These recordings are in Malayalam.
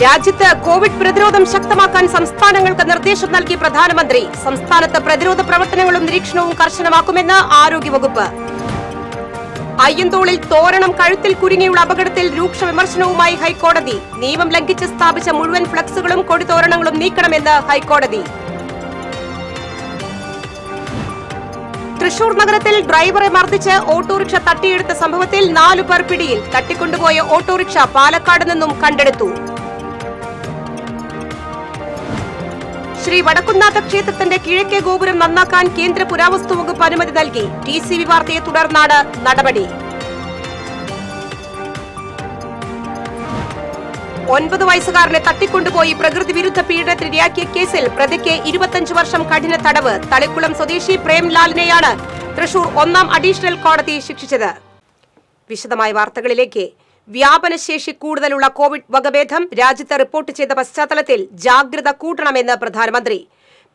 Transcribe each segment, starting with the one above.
രാജ്യത്ത് കോവിഡ് പ്രതിരോധം ശക്തമാക്കാൻ സംസ്ഥാനങ്ങൾക്ക് നിർദ്ദേശം നൽകി പ്രധാനമന്ത്രി. സംസ്ഥാനത്ത് പ്രതിരോധ പ്രവർത്തനങ്ങളും നിരീക്ഷണവും കർശനമാക്കുമെന്ന് ആരോഗ്യവകുപ്പ്. അയ്യന്തോളിൽ തോരണം കഴുത്തിൽ കുരുങ്ങിയുള്ള അപകടത്തിൽ രൂക്ഷ വിമർശനവുമായി ഹൈക്കോടതി. നിയമം ലംഘിച്ച് സ്ഥാപിച്ച മുഴുവൻ ഫ്ലക്സുകളും കൊടിതോരണങ്ങളും നീക്കണമെന്ന് ഹൈക്കോടതി. തൃശൂർ നഗരത്തിൽ ഡ്രൈവറെ മർദ്ദിച്ച് ഓട്ടോറിക്ഷ തട്ടിയെടുത്ത സംഭവത്തിൽ 4 പേർ പിടിയിൽ. തട്ടിക്കൊണ്ടുപോയ ഓട്ടോറിക്ഷ പാലക്കാട് നിന്നും കണ്ടെടുത്തു. ശ്രീ വടക്കുംനാഥ ക്ഷേത്രത്തിന്റെ കിഴക്കേ ഗോപുരം നന്നാക്കാൻ കേന്ദ്ര പുരാവസ്തു വകുപ്പ് അനുമതി നൽകി. TCV വാർത്തയെ തുടർന്നാണ് നടപടി. 9 വയസ്സുകാരനെ തട്ടിക്കൊണ്ടുപോയി പ്രകൃതി വിരുദ്ധ പീഡനത്തിനിരയാക്കിയ കേസിൽ പ്രതിക്ക് 25 വർഷം കഠിന തടവ്. തളിക്കുളം സ്വദേശി പ്രേംലാലിനെയാണ് തൃശൂർ 1ാം അഡീഷണൽ കോടതി ശിക്ഷിച്ചത്. വിശദമായ വാർത്തകളിലേക്ക്. വ്യാപനശേഷി കൂടുതലുള്ള കോവിഡ് വകഭേദം രാജ്യത്ത് റിപ്പോർട്ട് ചെയ്ത പശ്ചാത്തലത്തിൽ ജാഗ്രത കൂട്ടണമെന്ന്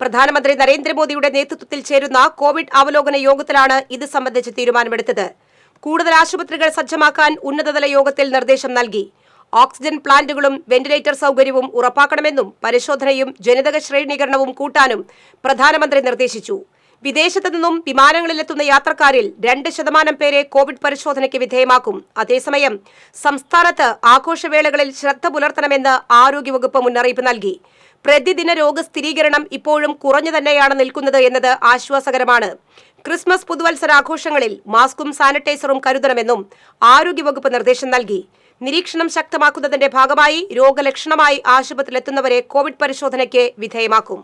പ്രധാനമന്ത്രി നരേന്ദ്രമോദിയുടെ നേതൃത്വത്തിൽ ചേരുന്ന കോവിഡ് അവലോകന യോഗത്തിലാണ് ഇത് സംബന്ധിച്ച് തീരുമാനമെടുത്തത്. കൂടുതൽ ആശുപത്രികൾ സജ്ജമാക്കാൻ ഉന്നതതല യോഗത്തിൽ നിർദ്ദേശം നൽകി. ഓക്സിജൻ പ്ലാന്റുകളും വെന്റിലേറ്റർ സൗകര്യവും ഉറപ്പാക്കണമെന്നും പരിശോധനയും ജനിതക ശ്രേണീകരണവും കൂട്ടാനും പ്രധാനമന്ത്രി നിർദ്ദേശിച്ചു. വിദേശത്തു നിന്നും വിമാനങ്ങളിലെത്തുന്ന യാത്രക്കാരിൽ 2% പേരെ കോവിഡ് പരിശോധനയ്ക്ക് വിധേയമാക്കും. അതേസമയം സംസ്ഥാനത്ത് ആഘോഷവേളകളിൽ ശ്രദ്ധ പുലർത്തണമെന്ന് ആരോഗ്യവകുപ്പ് മുന്നറിയിപ്പ് നൽകി. പ്രതിദിന രോഗസ്ഥിരീകരണം ഇപ്പോഴും കുറഞ്ഞു തന്നെയാണ് നിൽക്കുന്നത് എന്നത് ആശ്വാസകരമാണ്. ക്രിസ്മസ് പുതുവത്സരാഘോഷങ്ങളിൽ മാസ്കും സാനിറ്റൈസറും കരുതണമെന്നും ആരോഗ്യവകുപ്പ് നിർദ്ദേശം നൽകി. നിരീക്ഷണം ശക്തമാക്കുന്നതിന്റെ ഭാഗമായി രോഗലക്ഷണമായി ആശുപത്രിയിലെത്തുന്നവരെ കോവിഡ് പരിശോധനയ്ക്ക് വിധേയമാക്കും.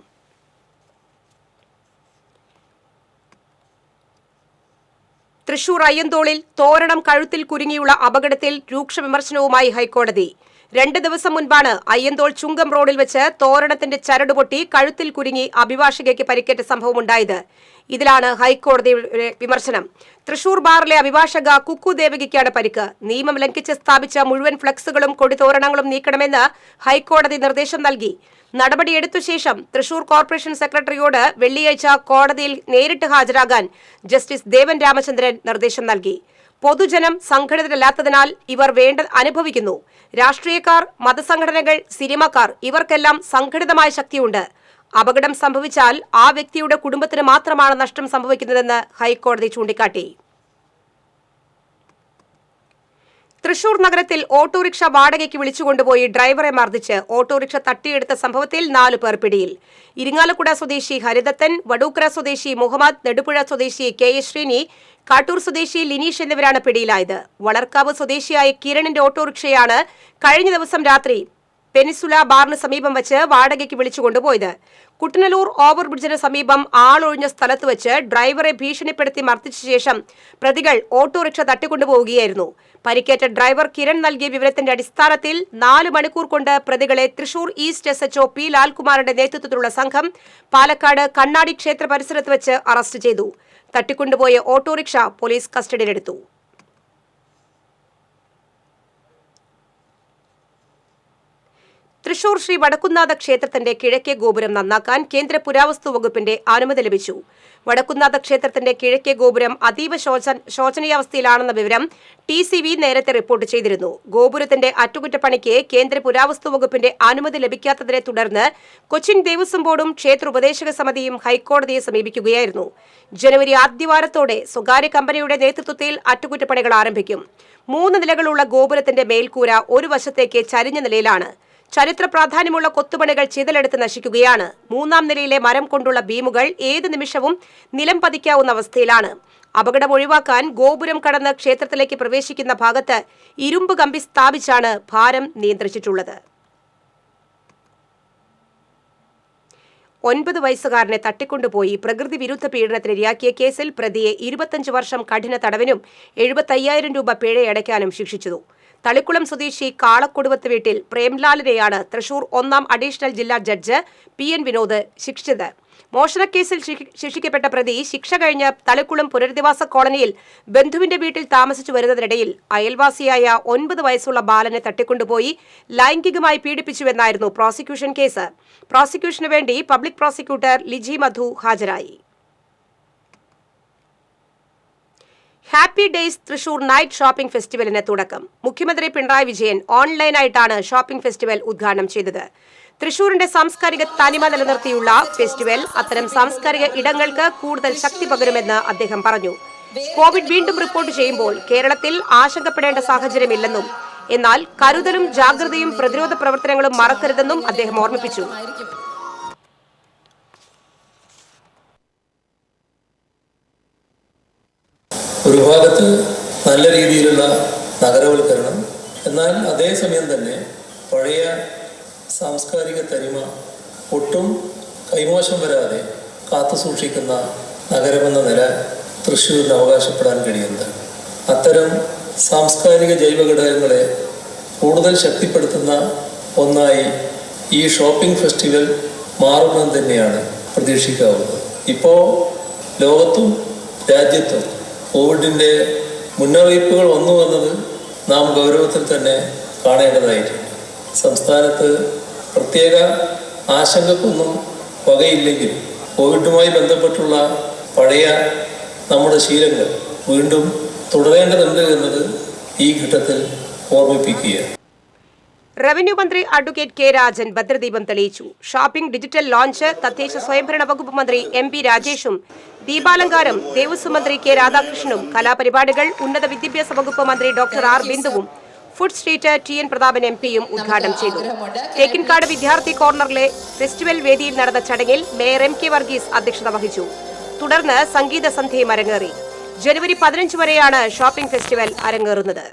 തൃശൂർ അയ്യന്തോളിൽ തോരണം കഴുത്തിൽ കുരുങ്ങിയുള്ള അപകടത്തിൽ രൂക്ഷ വിമർശനവുമായി ഹൈക്കോടതി. 2 ദിവസം മുൻപാണ് അയ്യന്തോൾ ചുങ്കം റോഡിൽ വെച്ച് തോരണത്തിന്റെ ചരട് പൊട്ടി കഴുത്തിൽ കുരുങ്ങി അഭിഭാഷകയ്ക്ക് പരിക്കേറ്റ സംഭവമുണ്ടായത്. ഇതിലാണ് ഹൈക്കോടതിയുടെ വിമർശനം. തൃശൂർ ബാറിലെ അഭിഭാഷക കുക്കു ദേവകിക്കാണ് പരിക്ക്. നിയമം ലംഘിച്ച് സ്ഥാപിച്ച മുഴുവൻ ഫ്ലക്സുകളും കൊടിതോരണങ്ങളും നീക്കണമെന്ന് ഹൈക്കോടതി നിർദ്ദേശം നൽകി. നടപടിയെടുത്ത ശേഷം തൃശൂർ കോർപ്പറേഷൻ സെക്രട്ടറിയോട് വെള്ളിയാഴ്ച കോടതിയിൽ നേരിട്ട് ഹാജരാകാൻ ജസ്റ്റിസ് ദേവൻ രാമചന്ദ്രൻ നിർദ്ദേശം നൽകി. പൊതുജനം സംഘടിതരല്ലാത്തതിനാൽ ഇവർ വേണ്ട അനുഭവിക്കുന്നു. രാഷ്ട്രീയക്കാർ, മതസംഘടനകൾ, സിനിമാക്കാർ ഇവർക്കെല്ലാം സംഘടിതമായ ശക്തിയുണ്ട്. അപകടം സംഭവിച്ചാൽ ആ വ്യക്തിയുടെ കുടുംബത്തിന് മാത്രമാണ് നഷ്ടം സംഭവിക്കുന്നതെന്ന് ഹൈക്കോടതി ചൂണ്ടിക്കാട്ടി. തൃശൂർ നഗരത്തിൽ ഓട്ടോറിക്ഷ വാടകയ്ക്ക് വിളിച്ചുകൊണ്ടുപോയി ഡ്രൈവറെ മർദ്ദിച്ച് ഓട്ടോറിക്ഷ തട്ടിയെടുത്ത സംഭവത്തിൽ 4 പേർ പിടിയിൽ. ഇരിങ്ങാലക്കുട സ്വദേശി ഹരിദത്തൻ, വടൂക്കര സ്വദേശി മുഹമ്മദ്, നെടുപുഴ സ്വദേശി KS ശ്രീനി, കാട്ടൂർ സ്വദേശി ലിനീഷ് എന്നിവരാണ് പിടിയിലായത്. വളർക്കാവ് സ്വദേശിയായ കിരണിന്റെ ഓട്ടോറിക്ഷയാണ് കഴിഞ്ഞ ദിവസം രാത്രി പെനിസുല ബാറിന് സമീപം വെച്ച് വാടകയ്ക്ക് വിളിച്ചുകൊണ്ടുപോയത്. കുട്ടനല്ലൂർ ഓവർബ്രിഡ്ജിന് സമീപം ആളൊഴിഞ്ഞ സ്ഥലത്ത് വെച്ച് ഡ്രൈവറെ ഭീഷണിപ്പെടുത്തി മർദ്ദിച്ച ശേഷം പ്രതികൾ ഓട്ടോറിക്ഷ തട്ടിക്കൊണ്ടുപോവുകയായിരുന്നു. പരിക്കേറ്റ ഡ്രൈവർ കിരൺ നൽകിയ വിവരത്തിന്റെ അടിസ്ഥാനത്തിൽ 4 മണിക്കൂർ കൊണ്ട് പ്രതികളെ തൃശൂർ ഈസ്റ്റ് SHO P ലാൽകുമാറിന്റെ നേതൃത്വത്തിലുള്ള സംഘം പാലക്കാട് കണ്ണാടി ക്ഷേത്ര പരിസരത്ത് വെച്ച് അറസ്റ്റ് ചെയ്തു. തട്ടിക്കൊണ്ടുപോയ ഓട്ടോറിക്ഷ പോലീസ് കസ്റ്റഡിയിലെടുത്തു. തൃശൂർ ശ്രീ വടക്കുംനാഥ ക്ഷേത്രത്തിന്റെ കിഴക്കേ ഗോപുരം നന്നാക്കാൻ കേന്ദ്ര പുരാവസ്തു വകുപ്പിന്റെ അനുമതി ലഭിച്ചു. വടക്കുംനാഥ ക്ഷേത്രത്തിന്റെ കിഴക്കേ ഗോപുരം അതീവ ശോചനീയാവസ്ഥയിലാണെന്ന വിവരം TCV നേരത്തെ റിപ്പോർട്ട് ചെയ്തിരുന്നു. ഗോപുരത്തിന്റെ അറ്റകുറ്റപ്പണിക്ക് കേന്ദ്ര പുരാവസ്തു വകുപ്പിന്റെ അനുമതി ലഭിക്കാത്തതിനെ തുടർന്ന് കൊച്ചിൻ ദേവസ്വം ബോർഡും ക്ഷേത്ര ഉപദേശക സമിതിയും ഹൈക്കോടതിയെ സമീപിക്കുകയായിരുന്നു. ജനുവരി ആദ്യവാരത്തോടെ സ്വകാര്യ കമ്പനിയുടെ നേതൃത്വത്തിൽ അറ്റകുറ്റപ്പണികൾ ആരംഭിക്കും. 3 നിലകളുള്ള ഗോപുരത്തിന്റെ മേൽക്കൂര ഒരു വശത്തേക്ക് ചരിഞ്ഞ നിലയിലാണ്. ചരിത്ര പ്രാധാന്യമുള്ള കൊത്തുപണികൾ ചിതലെടുത്ത് നശിക്കുകയാണ്. 3ാം നിലയിലെ മരം കൊണ്ടുള്ള ബീമുകൾ ഏത് നിമിഷവും നിലം പതിക്കാവുന്ന അവസ്ഥയിലാണ്. അപകടം ഒഴിവാക്കാൻ ഗോപുരം കടന്ന് ക്ഷേത്രത്തിലേക്ക് പ്രവേശിക്കുന്ന ഭാഗത്ത് ഇരുമ്പ് കമ്പി സ്ഥാപിച്ചാണ് ഭാരം നിയന്ത്രിച്ചിട്ടുള്ളത്. 9 വയസ്സുകാരനെ തട്ടിക്കൊണ്ടുപോയി പ്രകൃതി വിരുദ്ധ പീഡനത്തിനിരയാക്കിയ കേസിൽ പ്രതിയെ 25 വർഷം കഠിന തടവിനും 75,000 രൂപ പിഴയടയ്ക്കാനും ശിക്ഷിച്ചു. തളിക്കുളം സ്വദേശി കാളക്കൊടുവത്ത് വീട്ടിൽ പ്രേംലാലിനെയാണ് തൃശൂർ 1ാം അഡീഷണൽ ജില്ലാ ജഡ്ജ് PN വിനോദ് ശിക്ഷിച്ചത്. മോഷണക്കേസിൽ ശിക്ഷിക്കപ്പെട്ട പ്രതി ശിക്ഷ കഴിഞ്ഞ് തളിക്കുളം പുനരധിവാസ കോളനിയിൽ ബന്ധുവിന്റെ വീട്ടിൽ താമസിച്ചു വരുന്നതിനിടയിൽ അയൽവാസിയായ 9 വയസ്സുള്ള ബാലനെ തട്ടിക്കൊണ്ടുപോയി ലൈംഗികമായി പീഡിപ്പിച്ചുവെന്നായിരുന്നു പ്രോസിക്യൂഷൻ കേസ്. പ്രോസിക്യൂഷനു വേണ്ടി പബ്ലിക് പ്രോസിക്യൂട്ടർ ലിജി മധു ഹാജരായി. Happy days Thrissur night shopping ഫെസ്റ്റിവലിന് തുടക്കം. മുഖ്യമന്ത്രി പിണറായി വിജയൻ ഓൺലൈനായിട്ടാണ് ഷോപ്പിംഗ് ഫെസ്റ്റിവൽ ഉദ്ഘാടനം ചെയ്തത്. തൃശൂരിന്റെ സാംസ്കാരിക തനിമ നിലനിർത്തിയുള്ള ഫെസ്റ്റിവൽ അത്തരം സാംസ്കാരിക ഇടങ്ങൾക്ക് കൂടുതൽ ശക്തി പകരുമെന്ന് അദ്ദേഹം പറഞ്ഞു. കോവിഡ് വീണ്ടും റിപ്പോർട്ട് ചെയ്യുമ്പോൾ കേരളത്തിൽ ആശങ്കപ്പെടേണ്ട സാഹചര്യമില്ലെന്നും എന്നാൽ കരുതലും ജാഗ്രതയും പ്രതിരോധ പ്രവർത്തനങ്ങളും മറക്കരുതെന്നും അദ്ദേഹം ഓർമ്മിപ്പിച്ചു. ഒരു ഭാഗത്ത് നല്ല രീതിയിലുള്ള നഗരവൽക്കരണം, എന്നാൽ അതേസമയം തന്നെ പഴയ സാംസ്കാരിക തനിമ ഒട്ടും കൈമോശം വരാതെ കാത്തു സൂക്ഷിക്കുന്ന നഗരമെന്ന നില തൃശ്ശൂരിന് അവകാശപ്പെടാൻ കഴിയുന്നത്. അത്തരം സാംസ്കാരിക ജൈവഘടകങ്ങളെ കൂടുതൽ ശക്തിപ്പെടുത്തുന്ന ഒന്നായി ഈ ഷോപ്പിംഗ് ഫെസ്റ്റിവൽ മാറുമെന്ന് തന്നെയാണ് പ്രതീക്ഷിക്കാവുന്നത്. ഇപ്പോൾ ലോകത്തും രാജ്യത്തും കോവിഡിൻ്റെ മുന്നറിയിപ്പുകൾ വന്നു വന്നത് നാം ഗൗരവത്തിൽ തന്നെ കാണേണ്ടതായിട്ടുണ്ട്. സംസ്ഥാനത്ത് പ്രത്യേക ആശങ്കക്കൊന്നും വകയില്ലെങ്കിൽ കോവിഡുമായി ബന്ധപ്പെട്ടുള്ള പഴയ നമ്മുടെ ശീലങ്ങൾ വീണ്ടും തുടരേണ്ടതുണ്ട് എന്നത് ഈ ഘട്ടത്തിൽ ഓർമ്മിപ്പിക്കുകയാണ്. റവന്യൂ മന്ത്രി അഡ്വക്കേറ്റ് കെ രാജൻ ഭദ്രദീപം തെളിയിച്ചു. ഷോപ്പിംഗ് ഡിജിറ്റൽ ലോഞ്ച് തദ്ദേശ സ്വയംഭരണ വകുപ്പ് മന്ത്രി MP രാജേഷും ദീപാലങ്കാരം ദേവസ്വം മന്ത്രി കെ രാധാകൃഷ്ണനും കലാപരിപാടികൾ ഉന്നത വിദ്യാഭ്യാസ വകുപ്പ് മന്ത്രി ഡോക്ടർ R ബിന്ദുവും ഫുഡ് സ്ട്രീറ്റ് TN പ്രതാപൻ MPയും ഉദ്ഘാടനം ചെയ്തു. തേക്കിൻകാട് വിദ്യാർത്ഥി കോർണറിലെ ഫെസ്റ്റിവൽ വേദിയിൽ നടന്ന ചടങ്ങിൽ മേയർ MK വർഗീസ് അധ്യക്ഷത വഹിച്ചു. തുടർന്ന് സംഗീത സന്ധ്യയും അരങ്ങേറി. ജനുവരി 15 വരെയാണ് ഷോപ്പിംഗ് ഫെസ്റ്റിവൽ അരങ്ങേറുന്നത്.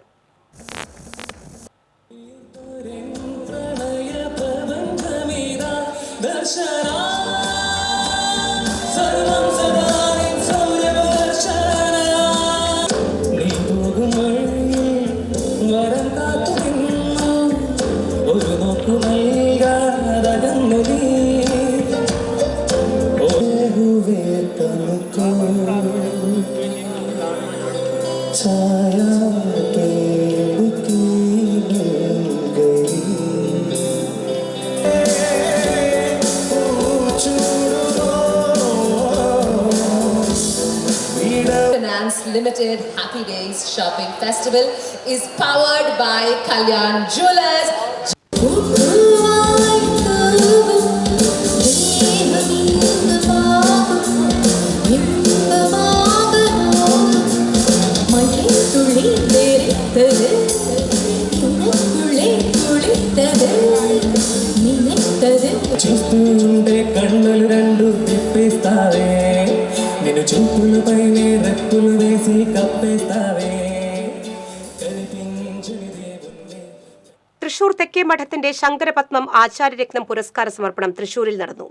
Limited Happy Days Shopping Festival is powered by Kalyan Jewellers. Thrissur തെക്കേ മഠത്തിന്റെ ശങ്കരപത്മം ആചാര്യരത്നം പുരസ്കാര സമർപ്പണം തൃശൂരിൽ നടന്നു.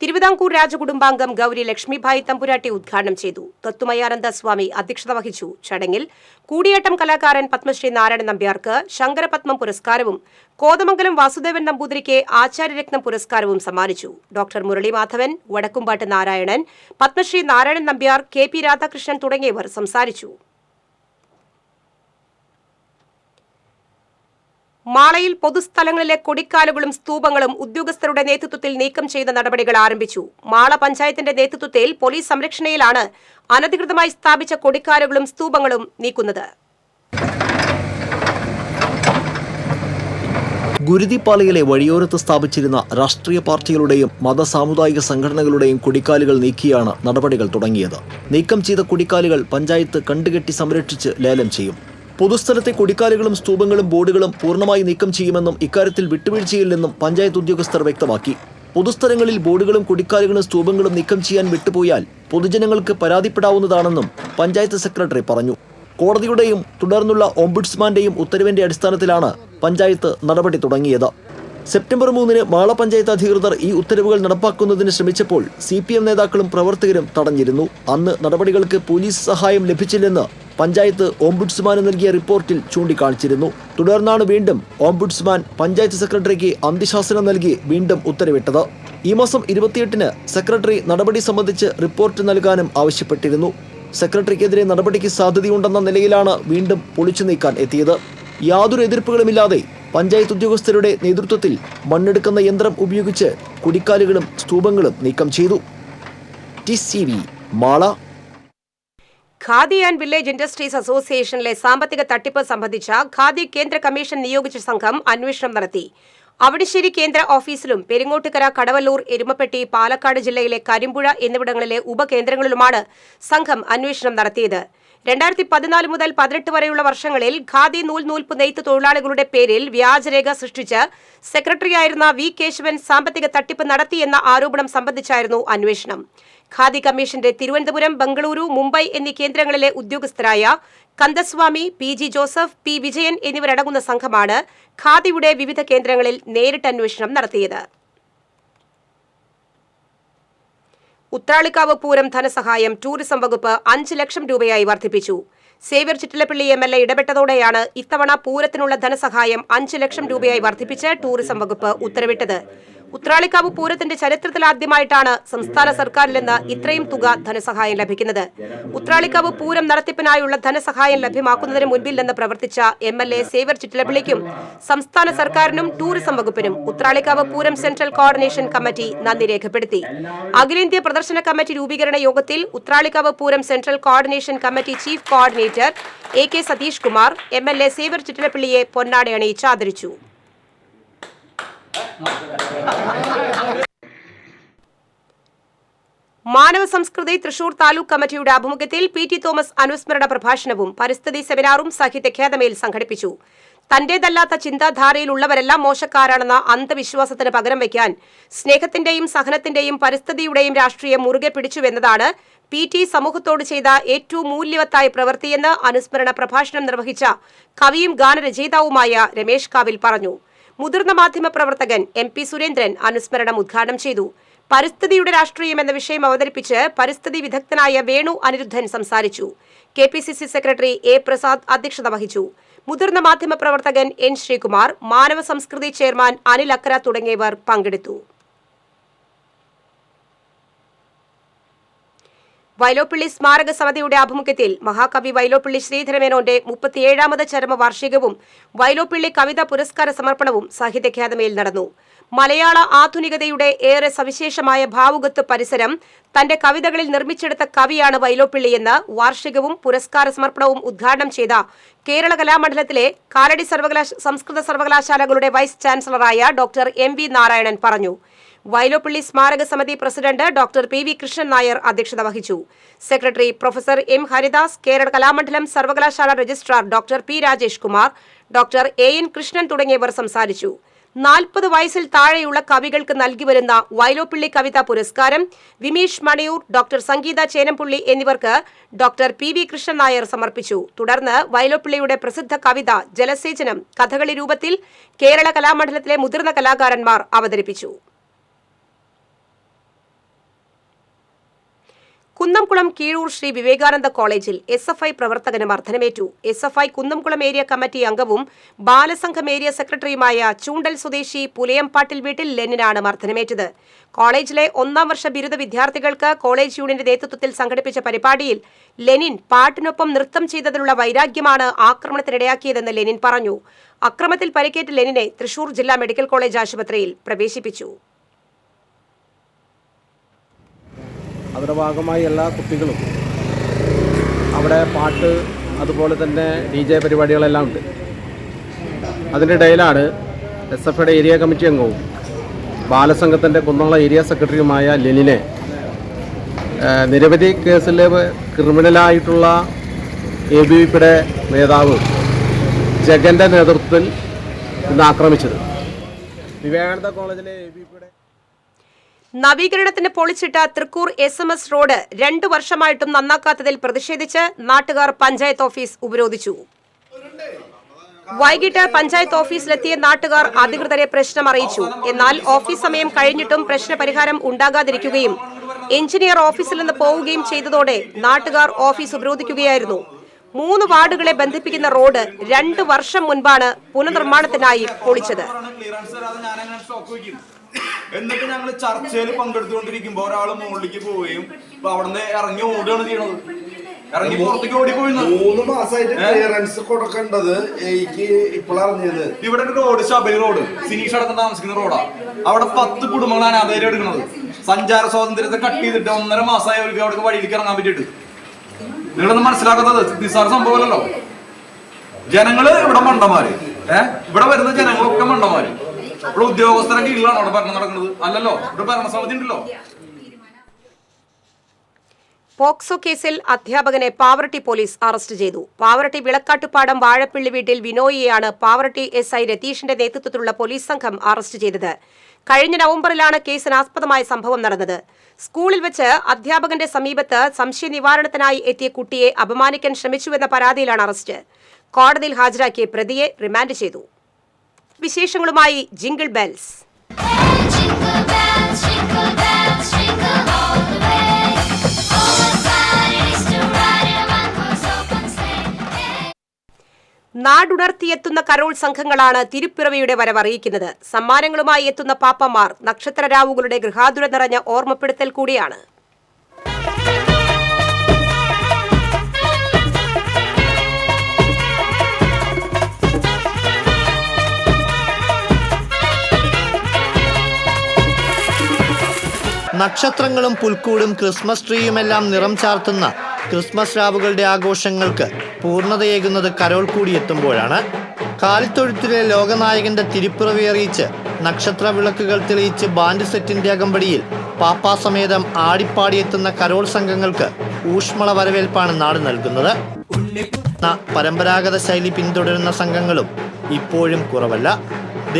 തിരുവിതാംകൂർ രാജകുടുംബാംഗം ഗൗരി ലക്ഷ്മിഭായ് തമ്പുരാട്ടി ഉദ്ഘാടനം ചെയ്തു. തത്വമയാനന്ദ സ്വാമി അധ്യക്ഷത വഹിച്ചു. ചടങ്ങിൽ കൂടിയാട്ടം കലാകാരൻ പത്മശ്രീ നാരായണൻ നമ്പ്യാർക്ക് ശങ്കരപത്മം പുരസ്കാരവും കോതമംഗലം വാസുദേവൻ നമ്പൂതിരിക്ക് ആചാര്യരത്നം പുരസ്കാരവും സമ്മാനിച്ചു. ഡോക്ടർ മുരളി മാധവൻ, വടക്കുംപാട്ട് നാരായണൻ, പത്മശ്രീ നാരായണൻ നമ്പ്യാർ, KP രാധാകൃഷ്ണൻ തുടങ്ങിയവർ സംസാരിച്ചു. മാളയിൽ പൊതുസ്ഥലങ്ങളിലെ കൊടിക്കാലുകളും സ്തൂപങ്ങളും ഉദ്യോഗസ്ഥരുടെ നേതൃത്വത്തിൽ നീക്കം ചെയ്ത നടപടികൾ ആരംഭിച്ചു. മാള പഞ്ചായത്തിന്റെ നേതൃത്വത്തിൽ പോലീസ് സംരക്ഷണയിലാണ് അനധികൃതമായി സ്ഥാപിച്ച കൊടിക്കാലുകളും സ്തൂപങ്ങളും നീക്കുന്നത്. ഗുരുതിപ്പാലയിലെ വഴിയോരത്ത് സ്ഥാപിച്ചിരുന്ന രാഷ്ട്രീയ പാർട്ടികളുടെയും മതസാമുദായിക സംഘടനകളുടെയും കൊടിക്കാലുകൾ നീക്കിയാണ് നടപടികൾ തുടങ്ങിയത്. നീക്കം ചെയ്ത കൊടിക്കാലുകൾ പഞ്ചായത്ത് കണ്ടുകെട്ടി സംരക്ഷിച്ച് ലേലം ചെയ്യും. പൊതുസ്ഥലത്തെ കൊടിക്കാലുകളും സ്തൂപങ്ങളും ബോർഡുകളും പൂർണ്ണമായി നീക്കം ചെയ്യുമെന്നും ഇക്കാര്യത്തിൽ വിട്ടുവീഴ്ചയില്ലെന്നും പഞ്ചായത്ത് ഉദ്യോഗസ്ഥർ വ്യക്തമാക്കി. പൊതുസ്ഥലങ്ങളിൽ ബോർഡുകളും കൊടിക്കാലുകളും സ്തൂപങ്ങളും നീക്കം ചെയ്യാൻ വിട്ടുപോയാൽ പൊതുജനങ്ങൾക്ക് പരാതിപ്പെടാവുന്നതാണെന്നും പഞ്ചായത്ത് സെക്രട്ടറി പറഞ്ഞു. കോടതിയുടെയും തുടർന്നുള്ള ഓംബുഡ്സ്മാന്റെയും ഉത്തരവിന്റെ അടിസ്ഥാനത്തിലാണ് പഞ്ചായത്ത് നടപടി തുടങ്ങിയത്. സെപ്റ്റംബർ 3 മാള പഞ്ചായത്ത് അധികൃതർ ഈ ഉത്തരവുകൾ നടപ്പാക്കുന്നതിന് ശ്രമിച്ചപ്പോൾ CPM നേതാക്കളും പ്രവർത്തകരും തടഞ്ഞിരുന്നു. അന്ന് നടപടികൾക്ക് പോലീസ് സഹായം ലഭിച്ചില്ലെന്ന് പഞ്ചായത്ത് ഓംബുഡ്സ്മാന് നൽകിയ റിപ്പോർട്ടിൽ ചൂണ്ടിക്കാണിച്ചിരുന്നു. തുടർന്നാണ് വീണ്ടും ഓംബുഡ്സ്മാൻ പഞ്ചായത്ത് സെക്രട്ടറിക്ക് അന്ത്യശാസനം നൽകി വീണ്ടും ഉത്തരവിട്ടത്. ഈ മാസം 28-ന് സെക്രട്ടറി നടപടി സംബന്ധിച്ച് റിപ്പോർട്ട് നൽകാനും ആവശ്യപ്പെട്ടിരുന്നു. സെക്രട്ടറിക്കെതിരെ നടപടിക്ക് സാധ്യതയുണ്ടെന്ന നിലയിലാണ് വീണ്ടും പൊളിച്ചു നീക്കാൻ എത്തിയത്. യാതൊരു എതിർപ്പുകളുമില്ലാതെ പഞ്ചായത്ത് ഉദ്യോഗസ്ഥരുടെ നേതൃത്വത്തിൽ മണ്ണെടുക്കുന്ന യന്ത്രം ഉപയോഗിച്ച് കുടിക്കാലുകളും സ്തൂപങ്ങളും നീക്കം ചെയ്തു. TCV Mala. Khadi and village industries അസോസിയേഷനിലെ സാമ്പത്തിക തട്ടിപ്പ് സംബന്ധിച്ച ഖാദി കേന്ദ്ര കമ്മീഷൻ നിയോഗിച്ച സംഘം അന്വേഷണം നടത്തി. അവിടിശ്ശേരി കേന്ദ്ര ഓഫീസിലും പെരിങ്ങോട്ടുകര, കടവല്ലൂർ, എരുമപ്പെട്ടി, പാലക്കാട് ജില്ലയിലെ കരിമ്പുഴ എന്നിവിടങ്ങളിലെ ഉപകേന്ദ്രങ്ങളിലുമാണ് സംഘം അന്വേഷണം നടത്തിയത്. 2014 മുതൽ 18 വരെയുള്ള വർഷങ്ങളിൽ ഖാദി നൂൽപ്പ് നെയ്ത്ത് തൊഴിലാളികളുടെ പേരിൽ വ്യാജരേഖ സൃഷ്ടിച്ച് സെക്രട്ടറിയായിരുന്ന വി കേശവൻ സാമ്പത്തിക തട്ടിപ്പ് നടത്തിയെന്ന ആരോപണം സംബന്ധിച്ചായിരുന്നു അന്വേഷണം. ഖാദി കമ്മീഷന്റെ തിരുവനന്തപുരം, ബംഗളൂരു, മുംബൈ എന്നീ കേന്ദ്രങ്ങളിലെ ഉദ്യോഗസ്ഥരായ Kandaswamy, PG Joseph, P Vijayan എന്നിവരടങ്ങുന്ന സംഘമാണ് ഖാദിയുടെ വിവിധ കേന്ദ്രങ്ങളിൽ നേരിട്ട് അന്വേഷണം നടത്തിയത്. ഉത്രാളിക്കാവ് പൂരം ധനസഹായം ടൂറിസം വകുപ്പ് 5 ലക്ഷം രൂപയായി വർദ്ധിപ്പിച്ചു. സേവ്യർ ചിറ്റിലപ്പള്ളി MLA ഇടപെട്ടതോടെയാണ് ഇത്തവണ പൂരത്തിനുള്ള ധനസഹായം 5 ലക്ഷം രൂപയായി വർദ്ധിപ്പിച്ച് ടൂറിസം വകുപ്പ് ഉത്തരവിട്ടത്. ഉത്രാളിക്കാവ് പൂരത്തിന്റെ ചരിത്രത്തിലാദ്യമായിട്ടാണ് സംസ്ഥാന സർക്കാരിൽ നിന്ന് ഇത്രയും തുക ധനസഹായം ലഭിക്കുന്നത്. ഉത്രാളിക്കാവ് പൂരം നടത്തിപ്പിനായുള്ള ധനസഹായം ലഭ്യമാക്കുന്നതിന് മുൻപിൽ നിന്ന് പ്രവർത്തിച്ച MLA സേവ്യർ ചിറ്റിലപ്പള്ളിക്കും സംസ്ഥാന സർക്കാരിനും ടൂറിസം വകുപ്പിനും Uthralikkavu Pooram central coordination committee നന്ദി രേഖപ്പെടുത്തി. അഖിലേന്ത്യാ പ്രദർശന കമ്മിറ്റി രൂപീകരണ യോഗത്തിൽ Uthralikkavu Pooram central coordination committee chief coordinator AK Satheesh Kumar MLA Xavier ചിറ്റിലപ്പള്ളിയെ പൊന്നാട അണിയിച്ച് ആദരിച്ചു. മാനവ സംസ്കൃതി തൃശൂർ താലൂക്ക് കമ്മിറ്റിയുടെ ആഭിമുഖ്യത്തിൽ PT തോമസ് അനുസ്മരണ പ്രഭാഷണവും പരിസ്ഥിതി സെമിനാറും സാഹിത്യ അക്കാദമിയിൽ സംഘടിപ്പിച്ചു. തന്റേതല്ലാത്ത ചിന്താധാരയിലുള്ളവരെല്ലാം മോശക്കാരാണെന്ന അന്ധവിശ്വാസത്തിന് പകരം വയ്ക്കാൻ സ്നേഹത്തിന്റെയും സഹനത്തിന്റെയും പരിസ്ഥിതിയുടെയും രാഷ്ട്രീയം മുറുകെ പിടിച്ചുവെന്നതാണ് PT സമൂഹത്തോട് ചെയ്ത ഏറ്റവും മൂല്യവത്തായ പ്രവൃത്തിയെന്ന് അനുസ്മരണ പ്രഭാഷണം നിർവഹിച്ച കവിയും ഗാനരചയിതാവുമായ രമേശ് കാവിൽ പറഞ്ഞു. മുതിർന്ന മാധ്യമ പ്രവർത്തകൻ MP സുരേന്ദ്രൻ അനുസ്മരണം ഉദ്ഘാടനം ചെയ്തു. പരിസ്ഥിതിയുടെ രാഷ്ട്രീയം എന്ന വിഷയം അവതരിപ്പിച്ച് പരിസ്ഥിതി വിദഗ്ധനായ വേണു അനിരുദ്ധൻ സംസാരിച്ചു. KPCC സെക്രട്ടറി A പ്രസാദ് അധ്യക്ഷത വഹിച്ചു. മുതിർന്ന മാധ്യമ പ്രവർത്തകൻ N ശ്രീകുമാർ, മാനവ സംസ്കൃതി ചെയർമാൻ അനിൽ അക്കര തുടങ്ങിയവർ പങ്കെടുത്തു. വൈലോപ്പിള്ളി സ്മാരക സമിതിയുടെ ആഭിമുഖ്യത്തിൽ മഹാകവി വൈലോപ്പിള്ളി ശ്രീധരമേനോന്റെ 37ാമത് ചരമവാർഷികവും വൈലോപ്പിള്ളി കവിതാ പുരസ്കാര സമർപ്പണവും സാഹിത്യ അക്കാദമിയിൽ നടന്നു. മലയാള ആധുനികതയുടെ ഏറെ സവിശേഷമായ ഭാവുകത്വ പരിസരം തന്റെ കവിതകളിൽ നിർമ്മിച്ചെടുത്ത കവിയാണ് വൈലോപ്പിള്ളിയെന്ന് വാർഷികവും പുരസ്കാര സമർപ്പണവും ഉദ്ഘാടനം ചെയ്ത കേരള കലാമണ്ഡലത്തിലെ കാലടി സംസ്കൃത സർവകലാശാലകളുടെ വൈസ് ചാൻസലറായ ഡോക്ടർ MV നാരായണൻ പറഞ്ഞു. വൈലോപ്പിള്ളി സ്മാരക സമിതി president doctor PV Krishnan Nair അധ്യക്ഷത വഹിച്ചു. Secretary professor M Haridas, Kerala Kalamandalam സർവകലാശാല registrar doctor P Rajesh Kumar, doctor AN Krishnan തുടങ്ങിയവർ സംസാരിച്ചു. 40 വയസ്സിൽ താഴെയുള്ള കവികൾക്ക് നൽകി വരുന്ന വൈലോപ്പിള്ളി കവിതാ പുരസ്കാരം വിമീഷ് മണിയൂർ, ഡോക്ടർ സംഗീത ചേനംപുള്ളി എന്നിവർക്ക് ഡോക്ടർ PV കൃഷ്ണൻ നായർ സമർപ്പിച്ചു. തുടർന്ന് വൈലോപ്പിള്ളിയുടെ പ്രസിദ്ധ കവിത ജലസേചനം കഥകളി രൂപത്തിൽ കേരള കലാമണ്ഡലത്തിലെ മുതിർന്ന കലാകാരന്മാർ അവതരിപ്പിച്ചു. കുന്നംകുളം കീഴൂർ ശ്രീ വിവേകാനന്ദ കോളേജിൽ SFI പ്രവർത്തകന് മർദ്ദനമേറ്റു. SFI Kunnamkulam area committee അംഗവും ബാലസംഘം ഏരിയ സെക്രട്ടറിയുമായ ചൂണ്ടൽ സ്വദേശി പുലയംപാട്ടിൽ വീട്ടിൽ ലെനിനാണ് മർദ്ദനമേറ്റത്. കോളേജിലെ 1ാം വർഷ ബിരുദ വിദ്യാർത്ഥികൾക്ക് കോളേജ് യൂണിയന്റെ നേതൃത്വത്തിൽ സംഘടിപ്പിച്ച പരിപാടിയിൽ ലെനിൻ പാട്ടിനൊപ്പം നൃത്തം ചെയ്തതിലുള്ള വൈരാഗ്യമാണ് ആക്രമണത്തിനിടയാക്കിയതെന്ന് ലെനിൻ പറഞ്ഞു. അക്രമത്തിൽ പരിക്കേറ്റ ലെനിനെ തൃശൂർ ജില്ലാ മെഡിക്കൽ കോളേജ് ആശുപത്രിയിൽ പ്രവേശിപ്പിച്ചു. അതിൻ്റെ ഭാഗമായി എല്ലാ കുട്ടികളും അവിടെ പാട്ട് അതുപോലെ തന്നെ DJ പരിപാടികളെല്ലാം ഉണ്ട്. അതിൻ്റെ ഇടയിലാണ് SFIയുടെ ഏരിയ കമ്മിറ്റി അംഗവും ബാലസംഘത്തിൻ്റെ കുന്നംകുളം ഏരിയ സെക്രട്ടറിയുമായ ലെനിനെ നിരവധി കേസിൽ ക്രിമിനലായിട്ടുള്ള ABVPയുടെ നേതാവ് ജഗൻ്റെ നേതൃത്വത്തിൽ ഇന്ന് ആക്രമിച്ചത്. വിവേകാനന്ദ കോളേജിലെ ABVPയുടെ നവീകരണത്തിന് പൊളിച്ചിട്ട തൃക്കൂർ SMS റോഡ് 2 വർഷമായിട്ടും നന്നാക്കാത്തതിൽ പ്രതിഷേധിച്ച് നാട്ടുകാർ പഞ്ചായത്ത് ഓഫീസ് ഉപരോധിച്ചു. വൈകിട്ട് പഞ്ചായത്ത് ഓഫീസിലെത്തിയ നാട്ടുകാർ അധികൃതരെ പ്രശ്നം അറിയിച്ചു. എന്നാൽ ഓഫീസ് സമയം കഴിഞ്ഞിട്ടും പ്രശ്നപരിഹാരം ഉണ്ടാകാതിരിക്കുകയും എഞ്ചിനീയർ ഓഫീസിൽ നിന്ന് പോവുകയും ചെയ്തതോടെ നാട്ടുകാർ ഓഫീസ് ഉപരോധിക്കുകയായിരുന്നു. 3 വാർഡുകളെ ബന്ധിപ്പിക്കുന്ന റോഡ് 2 വർഷം മുൻപാണ് പുനർനിർമ്മാണത്തിനായി പൊളിച്ചത്. എന്നിട്ട് ഞങ്ങൾ ചർച്ചയിൽ പങ്കെടുത്തുകൊണ്ടിരിക്കുമ്പോ ഒരാൾ മുകളിലേക്ക് പോവുകയും അവിടെ ഇറങ്ങി ഓടുകയാണ് ചെയ്യണത്. ഇറങ്ങി പുറത്തേക്ക് ഓടിപ്പോയി. 3 മാസമായിട്ട് ക്ലിയറൻസ് കൊടുക്കേണ്ടത് എനിക്ക് ഇപ്പോഴറിഞ്ഞത്. ഇവിടെ റോഡ് ശബരി റോഡ്, സിനീഷ് അടക്കം താമസിക്കുന്ന റോഡാ. അവിടെ 10 കുടുംബങ്ങളാണ് അതായത് എടുക്കുന്നത്. സഞ്ചാര സ്വാതന്ത്ര്യത്തെ കട്ട് ചെയ്തിട്ട് 1.5 മാസമായി അവർക്ക് അവിടെ വഴിയിലേക്ക് ഇറങ്ങാൻ പറ്റിയിട്ട് നിങ്ങളൊന്നും മനസ്സിലാക്കുന്നത് നിസ്സാര സംഭവമല്ലല്ലോ. ജനങ്ങള് ഇവിടെ മണ്ടന്മാര്, ഇവിടെ വരുന്ന ജനങ്ങളൊക്കെ മണ്ടന്മാര്. ഇവിടെ ഉദ്യോഗസ്ഥരെ കീഴിലാണ് അവിടെ ഭരണം നടക്കുന്നത്, അല്ലല്ലോ. ഇവിടെ ഭരണസമിതി ഉണ്ടല്ലോ. പോക്സോ കേസിൽ അധ്യാപകനെ പാവറട്ടി പോലീസ് അറസ്റ്റ് ചെയ്തു. പാവറട്ടി വിളക്കാട്ടുപാടം വാഴപ്പിള്ളി വീട്ടിൽ വിനോയിയെയാണ് പാവറട്ടി SI രതീഷിന്റെ നേതൃത്വത്തിലുള്ള പോലീസ് സംഘം അറസ്റ്റ് ചെയ്തത്. കഴിഞ്ഞ നവംബറിലാണ് കേസിനാസ്പദമായ സംഭവം നടന്നത്. സ്കൂളിൽ വെച്ച് അധ്യാപകന്റെ സമീപത്ത് സംശയ നിവാരണത്തിനായി എത്തിയ കുട്ടിയെ അപമാനിക്കാൻ ശ്രമിച്ചുവെന്ന പരാതിയിലാണ് അറസ്റ്റ്. കോടതിയിൽ ഹാജരാക്കിയ പ്രതിയെ റിമാൻഡ് ചെയ്തു. വിശേഷങ്ങളുമായി ജിംഗിൾ ബെൽസ്. നാടുണർത്തിയെത്തുന്ന കരോൾ സംഘങ്ങളാണ് തിരുപ്പിറവിയുടെ വരവറിയിക്കുന്നത്. സമ്മാനങ്ങളുമായി എത്തുന്ന പാപ്പമാർ നക്ഷത്രരാവുകളുടെ ഗൃഹാതുര നിറഞ്ഞ ഓർമ്മപ്പെടുത്തൽ കൂടിയാണ്. നക്ഷത്രങ്ങളും പുൽക്കൂടും ക്രിസ്മസ് ട്രീയുമെല്ലാം നിറം ചാർത്തുന്ന ക്രിസ്മസ് രാവുകളുടെ ആഘോഷങ്ങൾക്ക് പൂർണ്ണതയേകുന്നത് കരോൾ കൂടിയെത്തുമ്പോഴാണ്. കാലിത്തൊഴുത്തിലെ ലോകനായകന്റെ തിരുപ്പിറവി അറിയിച്ച് നക്ഷത്ര വിളക്കുകൾ തെളിയിച്ച് ബാൻഡ് സെറ്റിന്റെ അകമ്പടിയിൽ പാപ്പാസമേതം ആടിപ്പാടിയെത്തുന്ന കരോൾ സംഘങ്ങൾക്ക് ഊഷ്മള വരവേൽപ്പാണ് നാട് നൽകുന്നത്. പരമ്പരാഗത ശൈലി പിന്തുടരുന്ന സംഘങ്ങളും ഇപ്പോഴും കുറവല്ല.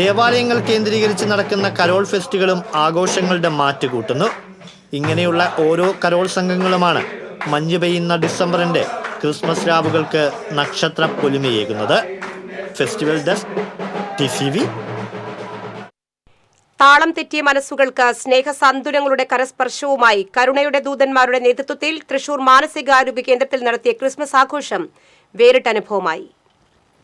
ദേവാലയങ്ങൾ കേന്ദ്രീകരിച്ച് നടക്കുന്ന കരോൾ ഫെസ്റ്റുകളും ആഘോഷങ്ങളുടെ മാറ്റുകൂട്ടുന്നു. ഇങ്ങനെയുള്ള ഓരോ കരോൾ സംഘങ്ങളുമാണ് മഞ്ഞ് പെയ്യുന്ന ഡിസംബറിന്റെ ക്രിസ്മസ് രാവുകൾക്ക് നക്ഷത്ര പൊലിമയേകുന്നത്. Festival desk TCV. താളം തെറ്റിയ മനസ്സുകൾക്ക് സ്നേഹസാന്ത്വനങ്ങളുടെ കരസ്പർശവുമായി കരുണയുടെ ദൂതന്മാരുടെ നേതൃത്വത്തിൽ തൃശൂർ മാനസികാരോഗ്യ കേന്ദ്രത്തിൽ നടത്തിയ ക്രിസ്മസ് ആഘോഷം വേറിട്ട അനുഭവമായി.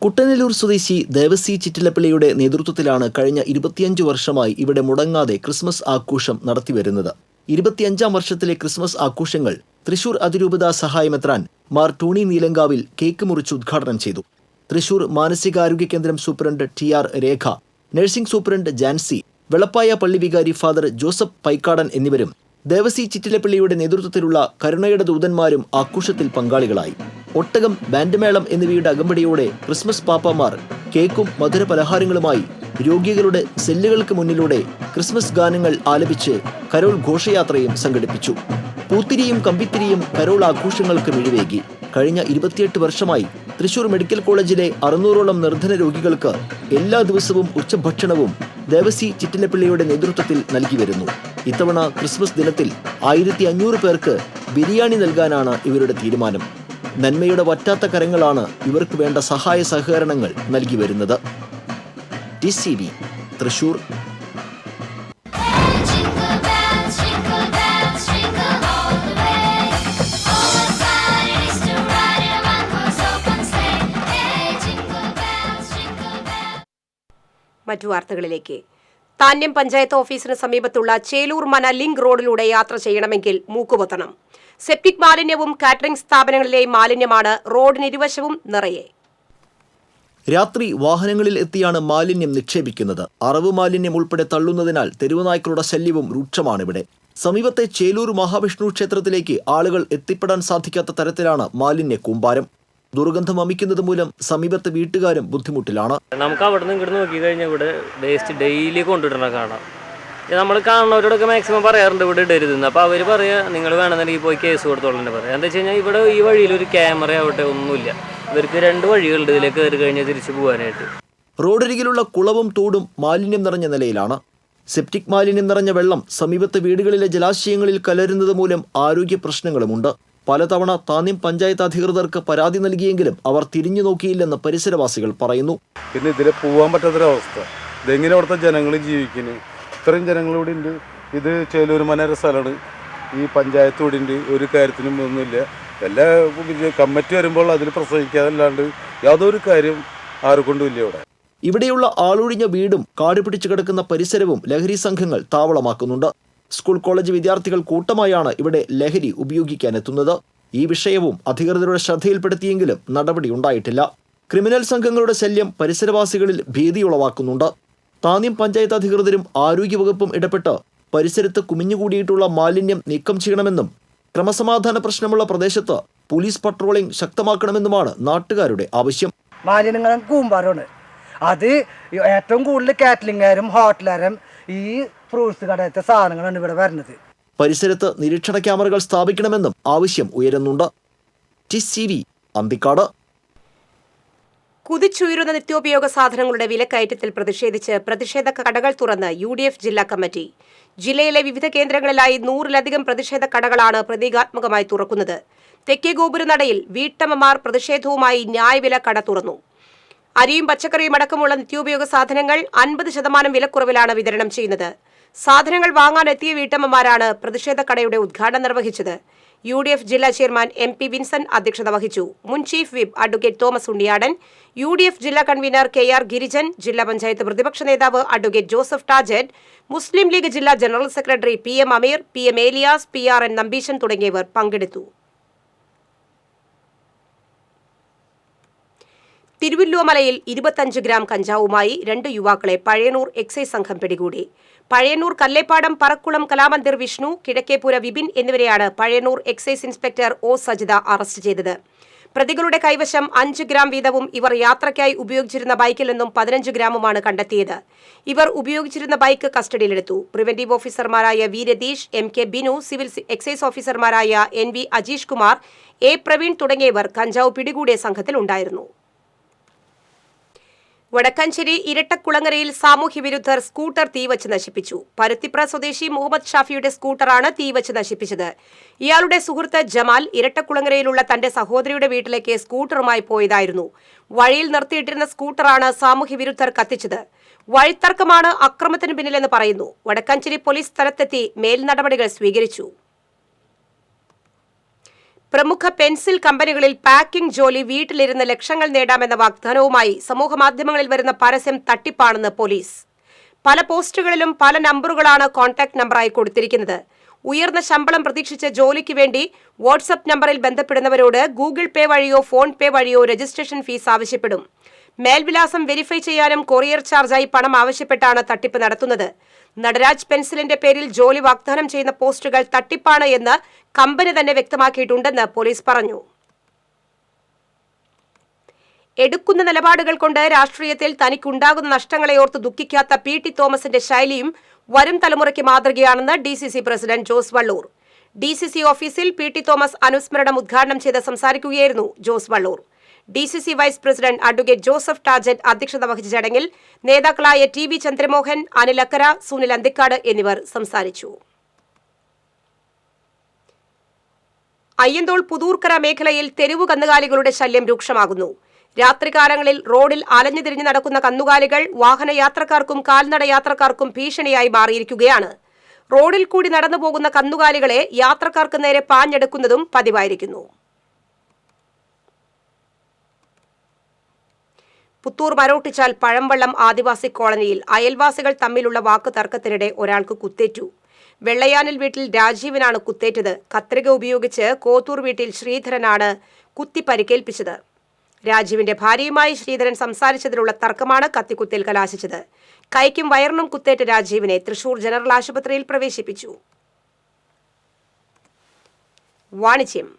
കുട്ടനെല്ലൂർ സ്വദേശി ദേവസി ചിറ്റിലപ്പള്ളിയുടെ നേതൃത്വത്തിലാണ് കഴിഞ്ഞ 25 വർഷമായി ഇവിടെ മുടങ്ങാതെ ക്രിസ്മസ് ആഘോഷം നടത്തിവരുന്നത്. 25ാം വർഷത്തിലെ ക്രിസ്മസ് ആഘോഷങ്ങൾ തൃശൂർ അതിരൂപതാ സഹായമെത്രാൻ മാർ ടോണി നീലങ്കാവിൽ കേക്ക് മുറിച്ച് ഉദ്ഘാടനം ചെയ്തു. തൃശൂർ മാനസികാരോഗ്യ കേന്ദ്രം സൂപ്രണ്ട് TR രേഖ, നഴ്സിംഗ് സൂപ്രണ്ട് ജാൻസി, വെളപ്പായ പള്ളി വികാരി ഫാദർ ജോസഫ് പൈക്കാടൻ എന്നിവരും ദേവസി ചിറ്റിലപ്പള്ളിയുടെ നേതൃത്വത്തിലുള്ള കരുണയുടെ ദൂതന്മാരും ആഘോഷത്തിൽ പങ്കാളികളായി. ഒട്ടകം, ബാൻഡ്മേളം എന്നിവയുടെ അകമ്പടിയോടെ ക്രിസ്മസ് പാപ്പാമാർ കേക്കും മധുര പലഹാരങ്ങളുമായി രോഗികളുടെ സെല്ലുകൾക്ക് മുന്നിലൂടെ ക്രിസ്മസ് ഗാനങ്ങൾ ആലപിച്ച് കരോൾ ഘോഷയാത്രയും സംഘടിപ്പിച്ചു. പൂത്തിരിയും കമ്പിത്തിരിയും കരോൾ ആഘോഷങ്ങൾക്ക് മിഴിവേകി. കഴിഞ്ഞ 28 വർഷമായി തൃശൂർ മെഡിക്കൽ കോളേജിലെ 600ഓളം നിർധന രോഗികൾക്ക് എല്ലാ ദിവസവും ഉച്ചഭക്ഷണവും ദേവസി ചിറ്റിലപ്പള്ളിയുടെ നേതൃത്വത്തിൽ നൽകി വരുന്നു. ഇത്തവണ ക്രിസ്മസ് ദിനത്തിൽ 1500 പേർക്ക് ബിരിയാണി നൽകാനാണ് ഇവരുടെ തീരുമാനം. നന്മയുടെ വറ്റാത്ത കരങ്ങളാണ് ഇവർക്ക് വേണ്ട സഹായ സഹകരണങ്ങൾ നൽകി വരുന്നത്. TCV തൃശൂർ. മറ്റു വാർത്തകളിലേക്ക്. താന്യം പഞ്ചായത്ത് ഓഫീസിന് സമീപത്തുള്ള ചേലൂർ മന ലിങ്ക് റോഡിലൂടെ യാത്ര ചെയ്യണമെങ്കിൽ മൂക്കുപൊത്തണം. സെപ്റ്റിക് മാലിന്യവും കാറ്ററിംഗ് സ്ഥാപനങ്ങളിലെ മാലിന്യമാണ് റോഡിനിരുവശവും നിറയെ. രാത്രി വാഹനങ്ങളിൽ എത്തിയാണ് മാലിന്യം നിക്ഷേപിക്കുന്നത്. അറവ് മാലിന്യം ഉൾപ്പെടെ തള്ളുന്നതിനാൽ തെരുവുനായ്ക്കളുടെ ശല്യവും രൂക്ഷമാണിവിടെ. സമീപത്തെ ചേലൂർ മഹാവിഷ്ണു ക്ഷേത്രത്തിലേക്ക് ആളുകൾ എത്തിപ്പെടാൻ സാധിക്കാത്ത തരത്തിലാണ് മാലിന്യ കൂമ്പാരം. ദുർഗന്ധം വമിക്കുന്നത് മൂലം സമീപത്തെ വീട്ടുകാരും ബുദ്ധിമുട്ടിലാണ്. നമുക്ക് അവിടെ നിന്ന് ഇങ്ങോട്ട് നോക്കി കഴിഞ്ഞാൽ ഇവിടെ വേസ്റ്റ് ഡെയിലി കൊണ്ടുവിടണം കാണാം. നമ്മൾ കാണുന്നവരോടൊക്കെ മാക്സിമം പറയാറുണ്ട് ഇവിടെ ഇടരുതെന്ന്. അപ്പോൾ അവർ പറയുക നിങ്ങൾ വേണമെന്നുണ്ടെങ്കിൽ പോയി കേസ് കൊടുത്തോളൂ പറയാം. എന്താ വെച്ച് കഴിഞ്ഞാൽ ഇവിടെ ഈ വഴിയിൽ ഒരു ക്യാമറ ആവട്ടെ ഒന്നുമില്ല. ഇവർക്ക് 2 വഴികളുണ്ട് ഇതിലേക്ക് കയറി കഴിഞ്ഞാൽ തിരിച്ചു പോകാനായിട്ട്. റോഡരികിലുള്ള കുളവും തോടും മാലിന്യം നിറഞ്ഞ നിലയിലാണ്. സെപ്റ്റിക് മാലിന്യം നിറഞ്ഞ വെള്ളം സമീപത്തെ വീടുകളിലെ ജലാശയങ്ങളിൽ കലരുന്നത് മൂലം ആരോഗ്യ പ്രശ്നങ്ങളുമുണ്ട്. പലതവണ താന്യം പഞ്ചായത്ത് അധികൃതർക്ക് പരാതി നൽകിയെങ്കിലും അവർ തിരിഞ്ഞു നോക്കിയില്ലെന്ന് പരിസരവാസികൾ പറയുന്നു. പിന്നെ ഇതിലെ പോകാൻ പറ്റാത്തൊരവസ്ഥ. ഇതെങ്ങനെ അവിടുത്തെ ജനങ്ങൾ ജീവിക്കുന്നു? ഇത്രയും ജനങ്ങളിവിടെ ഉണ്ട്. ഇത് ചേലൂർ മനര സ്ഥലമാണ്. ഈ പഞ്ചായത്ത് ഇവിടെ ഉണ്ട്. ഒരു കാര്യത്തിനും ഒന്നുമില്ല. എല്ലാ കമ്മിറ്റി വരുമ്പോൾ അതിൽ പ്രസംഗിക്കാതല്ലാണ്ട് യാതൊരു കാര്യം ആർക്കൊണ്ടും ഇല്ല ഇവിടെ. ഇവിടെയുള്ള ആളൊഴിഞ്ഞ വീടും കാട് പിടിച്ചു കിടക്കുന്ന പരിസരവും ലഹരി സംഘങ്ങൾ താവളമാക്കുന്നുണ്ട്. സ്കൂൾ കോളേജ് വിദ്യാർത്ഥികൾ കൂട്ടമായാണ് ഇവിടെ ലഹരി ഉപയോഗിക്കാനെത്തുന്നത്. ഈ വിഷയവും അധികൃതരുടെ ശ്രദ്ധയിൽപ്പെടുത്തിയെങ്കിലും നടപടി ഉണ്ടായിട്ടില്ല. ക്രിമിനൽ സംഘങ്ങളുടെ ശല്യം പരിസരവാസികളിൽ ഭീതി ഉളവാക്കുന്നുണ്ട്. താന്യം പഞ്ചായത്ത് അധികൃതരും ആരോഗ്യവകുപ്പും ഇടപെട്ട് പരിസരത്ത് കുമിഞ്ഞുകൂടിയിട്ടുള്ള മാലിന്യം നീക്കം ചെയ്യണമെന്നും ക്രമസമാധാന പ്രശ്നമുള്ള പ്രദേശത്ത് പോലീസ് പട്രോളിംഗ് ശക്തമാക്കണമെന്നുമാണ് നാട്ടുകാരുടെ ആവശ്യം. മാലിന്യങ്ങളും കൂമ്പാരമാണ്. അത് ഏറ്റവും കൂടുതൽ കാറ്ററിംഗുകാരും ഹോട്ടലുകാരും ഈ ഫ്രൂട്ട്സ് കടയത്തെ സാധനങ്ങളാണ് ഇവിടെ വരുന്നത്. പരിസരത്ത് നിരീക്ഷണ ക്യാമറകൾ സ്ഥാപിക്കണമെന്നും ആവശ്യം ഉയരുന്നുണ്ട്. TCV അന്തിക്കാട്. കുതിച്ചുയരുന്ന നിത്യോപയോഗ സാധനങ്ങളുടെ വിലക്കയറ്റത്തിൽ പ്രതിഷേധിച്ച് പ്രതിഷേധ കടകൾ തുറന്ന് UDF ജില്ലാ കമ്മിറ്റി. ജില്ലയിലെ വിവിധ കേന്ദ്രങ്ങളിലായി 100-ലധികം പ്രതിഷേധ കടകളാണ് പ്രതീകാത്മകമായി തുറക്കുന്നത്. തെക്കേ ഗോപുരനടയിൽ വീട്ടമ്മമാർ പ്രതിഷേധവുമായി ന്യായവില കട തുറന്നു. അരിയും പച്ചക്കറിയും അടക്കമുള്ള നിത്യോപയോഗ സാധനങ്ങൾ 50% വിലക്കുറവിലാണ് വിതരണം ചെയ്യുന്നത്. സാധനങ്ങൾ വാങ്ങാനെത്തിയ വീട്ടമ്മമാരാണ് പ്രതിഷേധ കടയുടെ ഉദ്ഘാടനം നിർവഹിച്ചത്. UDF ജില്ലാ ചെയർമാൻ MP വിൻസെന്റ് അധ്യക്ഷത വഹിച്ചു. മുൻ chief whip advocate Thomas Unniyadan, UDF ജില്ലാ കൺവീനർ KR ഗിരിജൻ, ജില്ലാ പഞ്ചായത്ത് പ്രതിപക്ഷ നേതാവ് അഡ്വക്കേറ്റ് ജോസഫ് ടാജറ്റ്, മുസ്ലിം ലീഗ് ജില്ലാ ജനറൽ സെക്രട്ടറി PM അമീർ, PM ഏലിയാസ്, PRN നമ്പീശൻ തുടങ്ങിയവർ പങ്കെടുത്തു. തിരുവല്ലോമലയിൽ 25 ഗ്രാം കഞ്ചാവുമായി 2 യുവാക്കളെ പഴയന്നൂർ എക്സൈസ് സംഘം പിടികൂടി. പഴയന്നൂർ കല്ലേപ്പാടം പറക്കുളം കലാമന്ദിർ വിഷ്ണു, കിഴക്കേപ്പുര വിപിൻ എന്നിവരെയാണ് Pazhayannur excise inspector O Sajitha arrest ചെയ്തത്. പ്രതികളുടെ കൈവശം 5 ഗ്രാം വീതവും ഇവർ യാത്രയ്ക്കായി ഉപയോഗിച്ചിരുന്ന ബൈക്കിൽ നിന്നും 15 ഗ്രാമുമാണ് കണ്ടെത്തിയത്. ഇവർ ഉപയോഗിച്ചിരുന്ന ബൈക്ക് കസ്റ്റഡിയിലെടുത്തു. പ്രിവന്റീവ് ഓഫീസർമാരായ V Ratheesh, MK Binu, civil excise ഓഫീസർമാരായ NV അജീഷ് കുമാർ, A പ്രവീൺ തുടങ്ങിയവർ കഞ്ചാവ് പിടികൂടിയ സംഘത്തിലുണ്ടായിരുന്നു. വടക്കാഞ്ചേരി ഇരട്ടക്കുളങ്ങരയിൽ സാമൂഹ്യവിരുദ്ധർ സ്കൂട്ടർ തീവച്ച് നശിപ്പിച്ചു. പരുത്തിപ്ര സ്വദേശി മുഹമ്മദ് ഷാഫിയുടെ സ്കൂട്ടറാണ് തീവച്ച് നശിപ്പിച്ചത്. ഇയാളുടെ സുഹൃത്ത് ജമാൽ ഇരട്ടക്കുളങ്ങരയിലുള്ള തന്റെ സഹോദരിയുടെ വീട്ടിലേക്ക് സ്കൂട്ടറുമായി പോയതായിരുന്നു. വഴിയിൽ നിർത്തിയിട്ടിരുന്ന സ്കൂട്ടറാണ് സാമൂഹ്യവിരുദ്ധർ കത്തിച്ചത്. വഴിത്തർക്കമാണ് അക്രമത്തിന് പിന്നിലെന്ന് പറയുന്നു. വടക്കാഞ്ചേരി പോലീസ് സ്ഥലത്തെത്തി മേൽനടപടികൾ സ്വീകരിച്ചു. പ്രമുഖ പെൻസിൽ കമ്പനികളിൽ പാക്കിംഗ് ജോലി വീട്ടിലിരുന്ന് ലക്ഷങ്ങൾ നേടാമെന്ന വാഗ്ദാനവുമായി സമൂഹമാധ്യമങ്ങളിൽ വരുന്ന പരസ്യം തട്ടിപ്പാണെന്ന് പോലീസ്. പല പോസ്റ്റുകളിലും പല നമ്പറുകളാണ് കോൺടാക്ട് നമ്പറായി കൊടുത്തിരിക്കുന്നത്. ഉയർന്ന ശമ്പളം പ്രതീക്ഷിച്ച ജോലിക്ക് വേണ്ടി വാട്സ്ആപ്പ് നമ്പറിൽ ബന്ധപ്പെടുന്നവരോട് ഗൂഗിൾ പേ വഴിയോ ഫോൺ പേ വഴിയോ രജിസ്ട്രേഷൻ ഫീസ് ആവശ്യപ്പെടും. മേൽവിലാസം വെരിഫൈ ചെയ്യാനും കൊറിയർ ചാർജായി പണം ആവശ്യപ്പെട്ടാണ് തട്ടിപ്പ് നടത്തുന്നത്. നടരാജ് പെൻസിലിന്റെ പേരിൽ ജോലി വാഗ്ദാനം ചെയ്യുന്ന പോസ്റ്റുകൾ തട്ടിപ്പാണ് എന്ന് കമ്പനി തന്നെ വ്യക്തമാക്കിയിട്ടുണ്ടെന്ന് പോലീസ് പറഞ്ഞു. എടുക്കുന്ന നിലപാടുകൾ കൊണ്ട് രാഷ്ട്രീയത്തിൽ തനിക്കുണ്ടാകുന്ന നഷ്ടങ്ങളെ ഓർത്ത് ദുഃഖിക്കാത്ത PT തോമസിന്റെ ശൈലിയും വരും തലമുറയ്ക്ക് മാതൃകയാണെന്ന് DCC president Jose Valloor. DCC ഓഫീസിൽ PT തോമസ് അനുസ്മരണം ഉദ്ഘാടനം ചെയ്ത് സംസാരിക്കുകയായിരുന്നു Jose Valloor. DCC vice president advocate Joseph Tajet അധ്യക്ഷത വഹിച്ച ചടങ്ങിൽ നേതാക്കളായ TB ചന്ദ്രമോഹൻ, അനിൽ അക്കര, സുനിൽ അന്തിക്കാട് എന്നിവർ സംസാരിച്ചു. അയ്യന്തോൾ പുതൂർക്കര മേഖലയിൽ തെരുവു കന്നുകാലികളുടെ ശല്യം രൂക്ഷമാകുന്നു. രാത്രികാലങ്ങളിൽ റോഡിൽ അലഞ്ഞുതിരിഞ്ഞ് നടക്കുന്ന കന്നുകാലികൾ വാഹനയാത്രക്കാർക്കും കാൽനട യാത്രക്കാർക്കും ഭീഷണിയായി മാറിയിരിക്കുകയാണ്. റോഡിൽ കൂടി നടന്നുപോകുന്ന കന്നുകാലികളെ യാത്രക്കാർക്ക് നേരെ പാഞ്ഞെടുക്കുന്നതും പതിവായിരിക്കുന്നു. പുത്തൂർ മരോട്ടിച്ചാൽ പഴംവള്ളം ആദിവാസി കോളനിയിൽ അയൽവാസികൾ തമ്മിലുള്ള വാക്ക് തർക്കത്തിനിടെ ഒരാൾക്ക് കുത്തേറ്റു. വെള്ളയാനിൽ വീട്ടിൽ രാജീവനാണ് കുത്തേറ്റത്. കത്രിക ഉപയോഗിച്ച് കോത്തൂർ വീട്ടിൽ ശ്രീധരനാണ് കുത്തി പരിക്കേൽപ്പിച്ചത്. രാജീവിന്റെ ഭാര്യയുമായി ശ്രീധരൻ സംസാരിച്ചതിലുള്ള തർക്കമാണ് കത്തിക്കുത്തിൽ കലാശിച്ചത്. കൈക്കും വയറിനും കുത്തേറ്റ രാജീവിനെ തൃശൂർ ജനറൽ ആശുപത്രിയിൽ പ്രവേശിപ്പിച്ചു. വാണിജ്യം.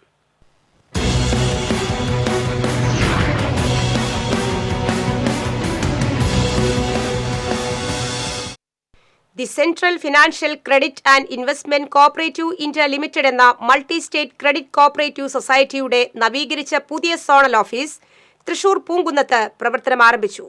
The central financial credit and investment cooperative India limited എന്ന മൾട്ടി സ്റ്റേറ്റ് ക്രെഡിറ്റ് കോഓപ്പറേറ്റീവ് സൊസൈറ്റിയുടെ നവീകരിച്ച പുതിയ സോണൽ ഓഫീസ് തൃശൂർ പൂങ്കുന്നത്ത് പ്രവർത്തനം ആരംഭിച്ചു.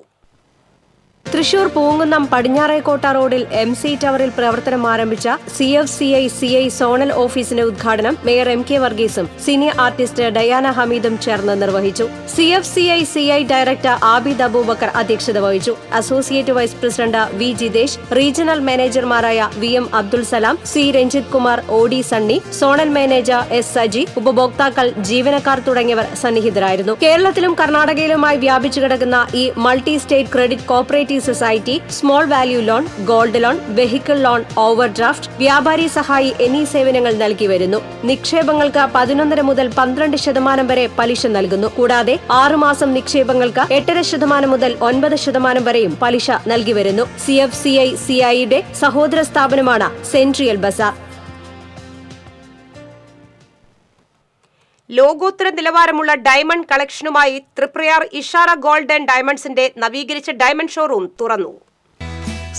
തൃശൂർ പൂങ്കുന്നം പടിഞ്ഞാറേക്കോട്ട റോഡിൽ MC ടവറിൽ പ്രവർത്തനം ആരംഭിച്ച CFCI സോണൽ ഓഫീസിന്റെ ഉദ്ഘാടനം മേയർ MK വർഗീസും സീനിയർ ആർട്ടിസ്റ്റ് ഡയാന ഹമീദും ചേർന്ന് നിർവഹിച്ചു. CFCI ഡയറക്ടർ ആബിദ് അബൂബക്കർ അധ്യക്ഷത വഹിച്ചു. Associate vice president V Jithesh, regional മാനേജർമാരായ VM Abdul Salam, C Ranjith Kumar, OD Sunny, zonal manager S Saji, ഉപഭോക്താക്കൾ, ജീവനക്കാർ തുടങ്ങിയവർ സന്നിഹിതരായിരുന്നു. കേരളത്തിലും കർണാടകയിലുമായി വ്യാപിച്ചു കിടക്കുന്ന ഈ multi state credit cooperative society small value loan, gold loan, vehicle loan, overdraft, വ്യാപാരി സഹായി എന്നീ സേവനങ്ങൾ നൽകി വരുന്നു. നിക്ഷേപങ്ങൾക്ക് 11.5 മുതൽ 12% വരെ പലിശ നൽകുന്നു. കൂടാതെ 6 മാസം നിക്ഷേപങ്ങൾക്ക് 8.5% മുതൽ 9% വരെയും പലിശ നൽകി വരുന്നു. CFCI സഹോദര സ്ഥാപനമാണ് സെൻട്രിയൽ ബസാർ. ലോകോത്തര നിലവാരമുള്ള ഡയമണ്ട് കളക്ഷനുമായി തൃപ്രയാർ ഇഷാര ഗോൾഡ് ആൻഡ് ഡയമണ്ട്സിന്റെ നവീകരിച്ച ഡയമണ്ട് ഷോറൂം തുറന്നു.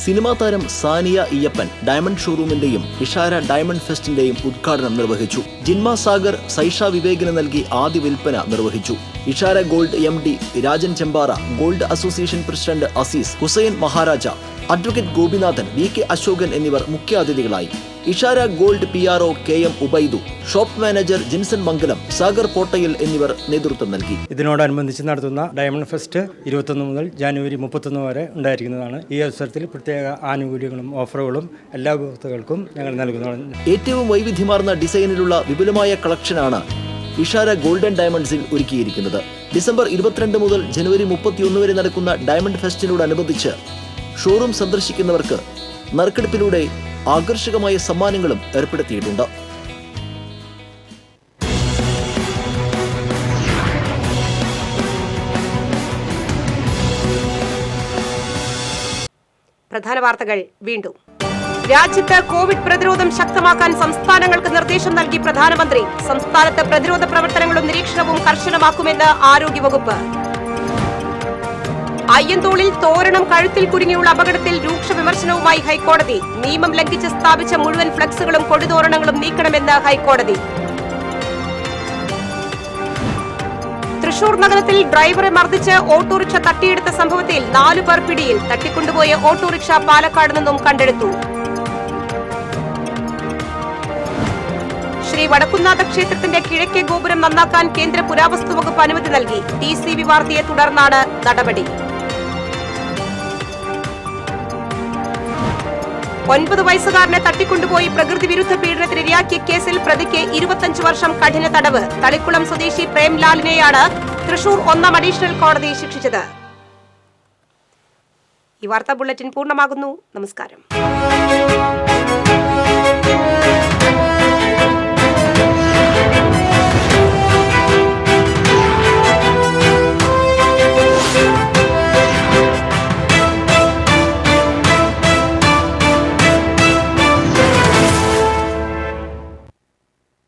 സിനിമാ താരം സാനിയ ഇയ്യപ്പൻ ഡയമണ്ട് ഷോറൂമിന്റെയും ഇഷാര ഡയമണ്ട് ഫെസ്റ്റിന്റെയും ഉദ്ഘാടനം നിർവഹിച്ചു. ജിൻമ സാഗർ സൈഷ വിവേകിന് നൽകി ആദ്യ വിൽപ്പന നിർവഹിച്ചു. Ishara gold MD Rajan Chembara, gold association president Azeez, Hussain Maharaja, advocate Gopinathan, VK Ashokan എന്നിവർ മുഖ്യാതിഥികളായി. Ishara gold PRO KM Ubaidu, shop manager Jinson Mangalam, Sagar Pottayil എന്നിവർ നേതൃത്വം നൽകി. ഇതിനോടനുബന്ധിച്ച് നടത്തുന്ന ഡയമണ്ട് ഫെസ്റ്റ് 21 മുതൽ ജനുവരി 31 വരെ ഉണ്ടായിരിക്കുന്നതാണ്. ഈ അവസരത്തിൽ പ്രത്യേക ആനുകൂല്യങ്ങളും ഓഫറുകളും എല്ലാ ഉപഭോക്താക്കൾക്കും ഞങ്ങൾ നൽകുന്നതാണ്. ഏറ്റവും വൈവിധ്യമാർന്ന ഡിസൈനിലുള്ള വിപുലമായ കളക്ഷനാണ് ഇഷാര ഗോൾഡ് ആൻഡ് ഡയമണ്ട്സിൽ ഒരുക്കിയിരിക്കുന്നത്. ഡിസംബർ 22 മുതൽ ജനുവരി 31 വരെ നടക്കുന്ന ഡയമണ്ട് ഫെസ്റ്റിനോടനുബന്ധിച്ച് ഷോറൂം സന്ദർശിക്കുന്നവർക്ക് നറുക്കെടുപ്പിലൂടെ ആകർഷകമായ സമ്മാനങ്ങളും ഏർപ്പെടുത്തിയിട്ടുണ്ട്. പ്രധാന വാർത്തകൾ വീണ്ടും. രാജ്യത്ത് കോവിഡ് പ്രതിരോധം ശക്തമാക്കാൻ സംസ്ഥാനങ്ങൾക്ക് നിർദ്ദേശം നൽകി പ്രധാനമന്ത്രി. സംസ്ഥാനത്ത് പ്രതിരോധ പ്രവർത്തനങ്ങളും നിരീക്ഷണവും കർശനമാക്കുമെന്ന് ആരോഗ്യവകുപ്പ്. അയ്യന്തോളിൽ തോരണം കഴുത്തിൽ കുടുങ്ങിയുള്ള അപകടത്തിൽ രൂക്ഷ വിമർശനവുമായി ഹൈക്കോടതി. നിയമം ലംഘിച്ച് സ്ഥാപിച്ച മുഴുവൻ ഫ്ലക്സുകളും കൊടിതോരണങ്ങളും നീക്കണമെന്ന് ഹൈക്കോടതി. തൃശൂർ നഗരത്തിൽ ഡ്രൈവറെ മർദ്ദിച്ച് ഓട്ടോറിക്ഷ തട്ടിയെടുത്ത സംഭവത്തിൽ 4 പേർ പിടിയിൽ. തട്ടിക്കൊണ്ടുപോയ ഓട്ടോറിക്ഷ പാലക്കാട് നിന്നും കണ്ടെടുത്തു. ശ്രീ വടക്കുംനാഥ ക്ഷേത്രത്തിന്റെ കിഴക്കേ ഗോപുരം നന്നാക്കാൻ കേന്ദ്ര പുരാവസ്തു വകുപ്പ് അനുമതി നൽകി. TCB വാർത്തയെ തുടർന്നാണ് നടപടി. 9 വയസ്സുകാരനെ തട്ടിക്കൊണ്ടുപോയി പ്രകൃതി വിരുദ്ധ പീഡനത്തിനിരയാക്കിയ കേസിൽ പ്രതിക്ക് 25 വർഷം കഠിന തടവ്. തളിക്കുളം സ്വദേശി പ്രേംലാലിനെയാണ് തൃശൂർ 1-ാം അഡീഷണൽ കോടതി ശിക്ഷിച്ചത്. ഈ വാർത്താ ബുള്ളറ്റിൻ പൂർണ്ണമാകുന്നു. നമസ്കാരം.